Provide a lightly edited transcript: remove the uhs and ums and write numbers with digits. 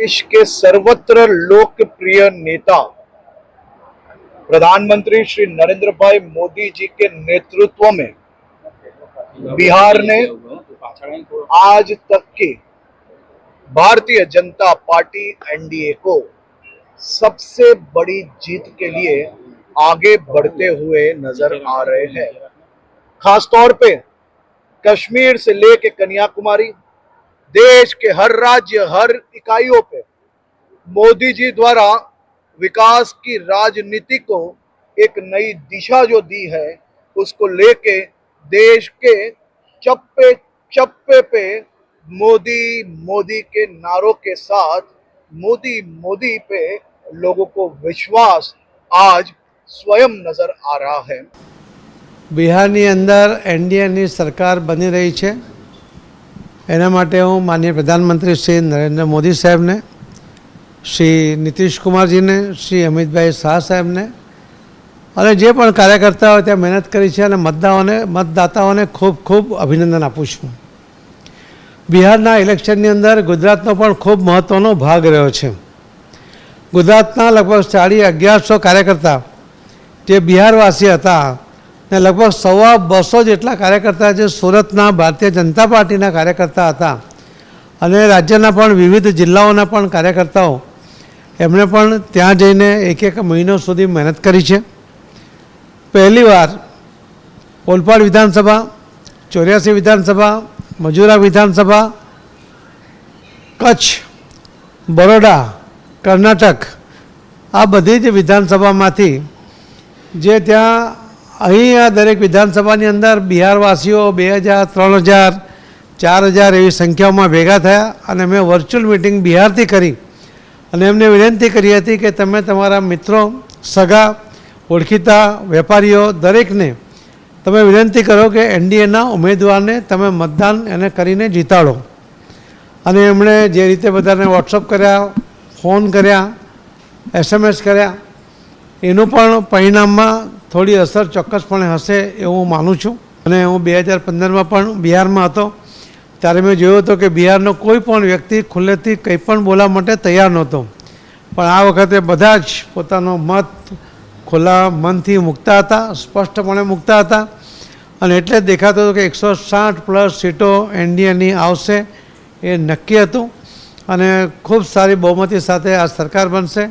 देश के सर्वत्र लोकप्रिय नेता प्रधानमंत्री श्री नरेंद्र भाई मोदी जी के नेतृत्व में बिहार ने आज तक की भारतीय जनता पार्टी एनडीए को सबसे बड़ी जीत के लिए आगे बढ़ते हुए नजर आ रहे हैं। खास तौर पे कश्मीर से लेके कन्याकुमारी, देश के हर राज्य, हर इकाइयों पे मोदी जी द्वारा विकास की राजनीति को एक नई दिशा जो दी है, उसको लेके देश के चप्पे चप्पे पे मोदी मोदी के नारों के साथ मोदी मोदी पे लोगों को विश्वास आज स्वयं नजर आ रहा है। બિહારની અંદર એનડીએની સરકાર બની રહી છે, એના માટે હું માનનીય પ્રધાનમંત્રી શ્રી નરેન્દ્ર મોદી સાહેબને, શ્રી નીતિશ કુમારજીને, શ્રી અમિતભાઈ શાહ સાહેબને અને જે પણ કાર્યકર્તાઓ ત્યાં મહેનત કરી છે અને મતદાતાઓને ખૂબ ખૂબ અભિનંદન આપું છું। બિહારના ઇલેક્શનની અંદર ગુજરાતનો પણ ખૂબ મહત્ત્વનો ભાગ રહ્યો છે। ગુજરાતના લગભગ 1150 કાર્યકર્તા જે બિહારવાસી હતા ને લગભગ 250 જેટલા કાર્યકર્તા જે સુરતના ભારતીય જનતા પાર્ટીના કાર્યકર્તા હતા અને રાજ્યના પણ વિવિધ જિલ્લાઓના પણ કાર્યકર્તાઓ એમણે પણ ત્યાં જઈને એક મહિનો સુધી મહેનત કરી છે। પહેલીવાર ઓલપાડ વિધાનસભા, 84 વિધાનસભા, મજૂરા વિધાનસભા, કચ્છ, બરોડા, કર્ણાટક આ બધી જ વિધાનસભામાંથી જે ત્યાં અહીં આ દરેક વિધાનસભાની અંદર બિહારવાસીઓ 2000, 3000, 4000 એવી સંખ્યાઓમાં ભેગા થયા અને મેં વર્ચ્યુઅલ મિટિંગ બિહારથી કરી અને એમને વિનંતી કરી હતી કે તમે તમારા મિત્રો, સગા, ઓળખીતા, વેપારીઓ દરેકને તમે વિનંતી કરો કે એનડીએના ઉમેદવારને તમે મતદાન એને કરીને જીતાડો। અને એમણે જે રીતે બધાને વોટ્સઅપ કર્યા, ફોન કર્યા, SMS કર્યા, એનું પણ પરિણામમાં થોડી અસર ચોક્કસપણે હશે એવું હું માનું છું। અને હું 2015માં પણ બિહારમાં હતો ત્યારે મેં જોયું હતું કે બિહારનો કોઈ પણ વ્યક્તિ ખુલ્લેથી કંઈ પણ બોલવા માટે તૈયાર નહોતો, પણ આ વખતે બધા જ પોતાનો મત ખુલ્લા મનથી મૂકતા હતા, સ્પષ્ટપણે મૂકતા હતા અને એટલે જ દેખાતું હતું કે 160+ સીટો એનડીએની આવશે એ નક્કી હતું અને ખૂબ સારી બહુમતી સાથે આ સરકાર બનશે।